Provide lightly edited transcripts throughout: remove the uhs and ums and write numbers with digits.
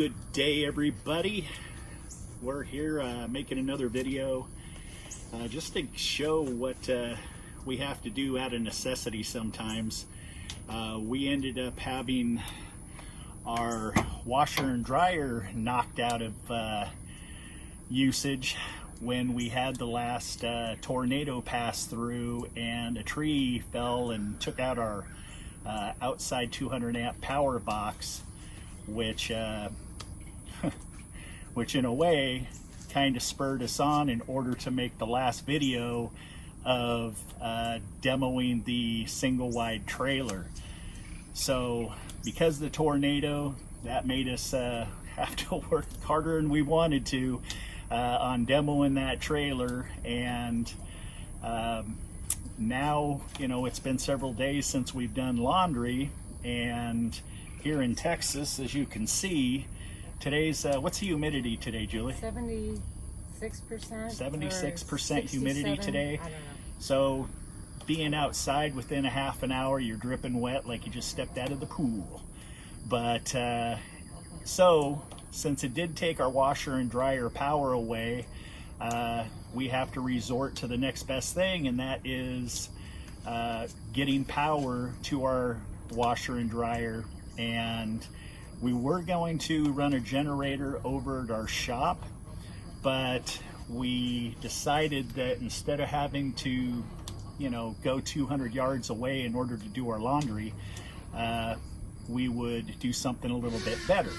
Good day, everybody. We're here making another video just to show what we have to do out of necessity sometimes. We ended up having our washer and dryer knocked out of usage when we had the last tornado pass through, and a tree fell and took out our outside 200 amp power box, which which in a way kind of spurred us on in order to make the last video of demoing the single wide trailer. So because of the tornado, that made us have to work harder than we wanted to on demoing that trailer. And now, you know, it's been several days since we've done laundry, and here in Texas, as you can see, today's what's the humidity today, Julie? 76%. 76% humidity today. I don't know. So being outside within a half an hour, you're dripping wet like you just stepped out of the pool. But so since it did take our washer and dryer power away, we have to resort to the next best thing, and that is getting power to our washer and dryer. And we were going to run a generator over at our shop, but we decided that instead of having to, you know, go 200 yards away in order to do our laundry, we would do something a little bit better.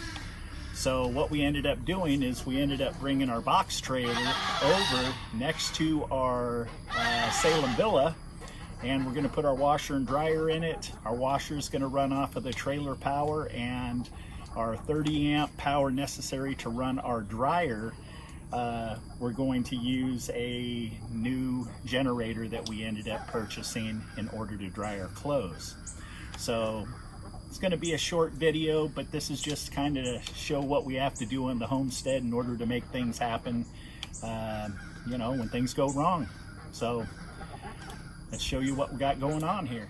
So what we ended up doing is we ended up bringing our box trailer over next to our Salem Villa, and we're going to put our washer and dryer in it. Our washer is going to run off of the trailer power, and our 30 amp power necessary to run our dryer, we're going to use a new generator that we ended up purchasing in order to dry our clothes. So it's going to be a short video, but this is just kind of to show what we have to do on the homestead in order to make things happen, you know, when things go wrong. So let's show you what we got going on here.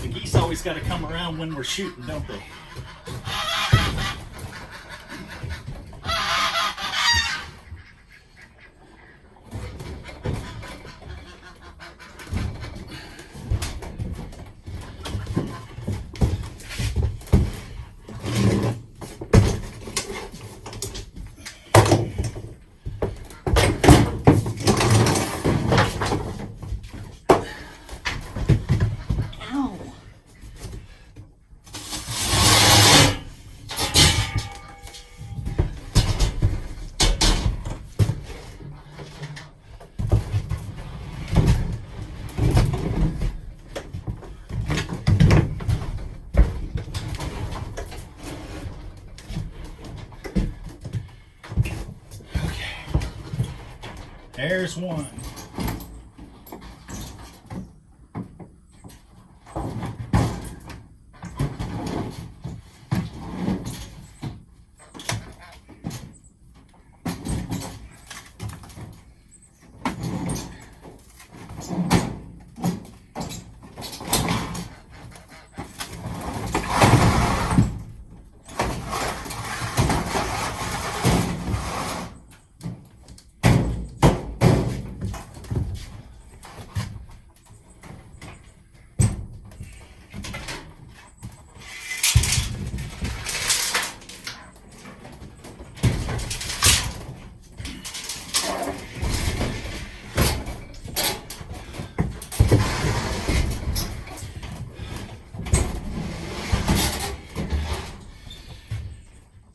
The geese always got to come around when we're shooting, don't they? There's one.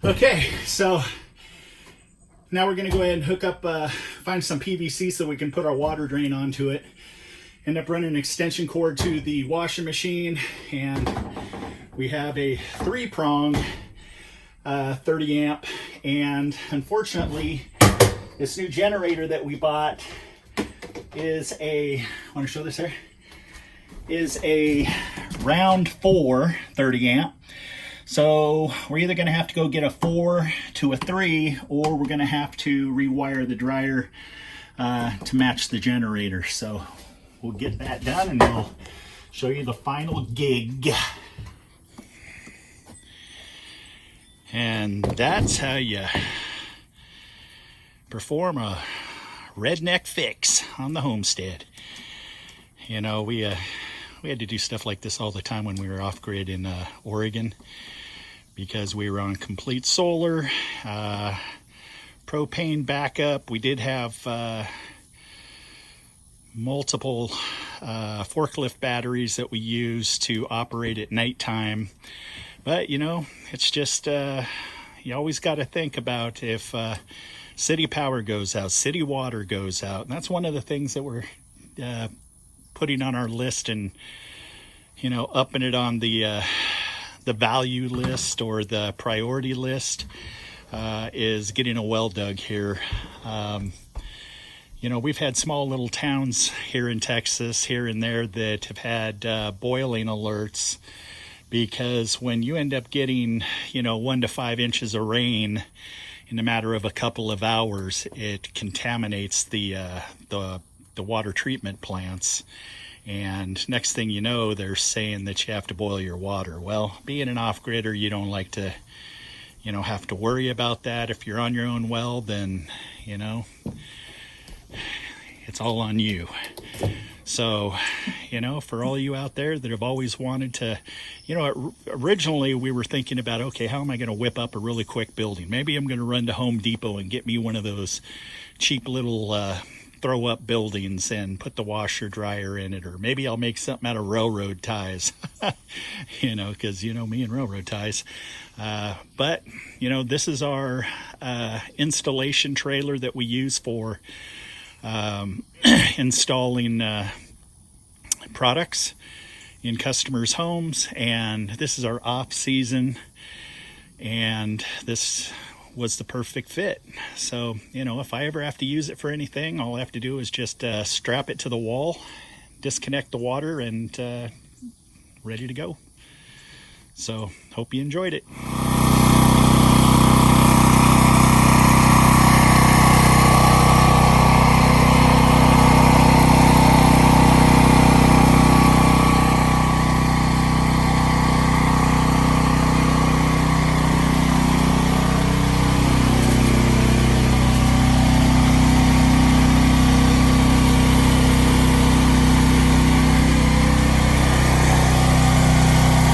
Okay, so now we're going to go ahead and hook up, find some PVC so we can put our water drain onto it. End up running an extension cord to the washing machine, and we have a 3-prong 30 amp. And unfortunately, this new generator that we bought is a, want to show this here? Is a round 4 30 amp. So we're either going to have to go get a 4 to a 3, or we're going to have to rewire the dryer to match the generator. So we'll get that done and we'll show you the final gig. And that's how you perform a redneck fix on the Homestead. You know, we had to do stuff like this all the time when we were off grid in Oregon, because we were on complete solar, propane backup. We did have multiple forklift batteries that we used to operate at nighttime. But, you know, it's just, you always got to think about if city power goes out, city water goes out. And that's one of the things that we're putting on our list, and, you know, upping it on the value list or the priority list, is getting a well dug here. You know, we've had small little towns here in Texas, here and there, that have had boiling alerts, because when you end up getting, you know, 1 to 5 inches of rain in a matter of a couple of hours, it contaminates the water treatment plants. And next thing you know, they're saying that you have to boil your water. Well, being an off-gridder, you don't like to, you know, have to worry about that. If you're on your own well, then, you know, it's all on you. So, you know, for all you out there that have always wanted to, you know, originally we were thinking about, okay, how am I going to whip up a really quick building? Maybe I'm going to run to Home Depot and get me one of those cheap little throw up buildings and put the washer dryer in it, or maybe I'll make something out of railroad ties. You know, because you know me and railroad ties. But you know, this is our installation trailer that we use for installing products in customers' homes, and this is our off season, and this was the perfect fit. So, you know, if I ever have to use it for anything, all I have to do is just strap it to the wall, disconnect the water, and ready to go. So, hope you enjoyed it.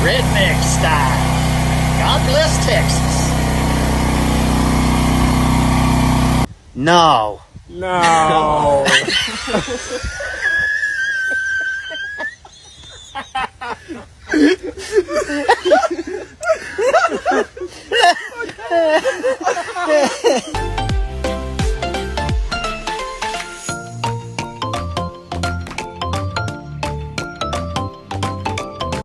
Redneck style. God bless Texas. No. No.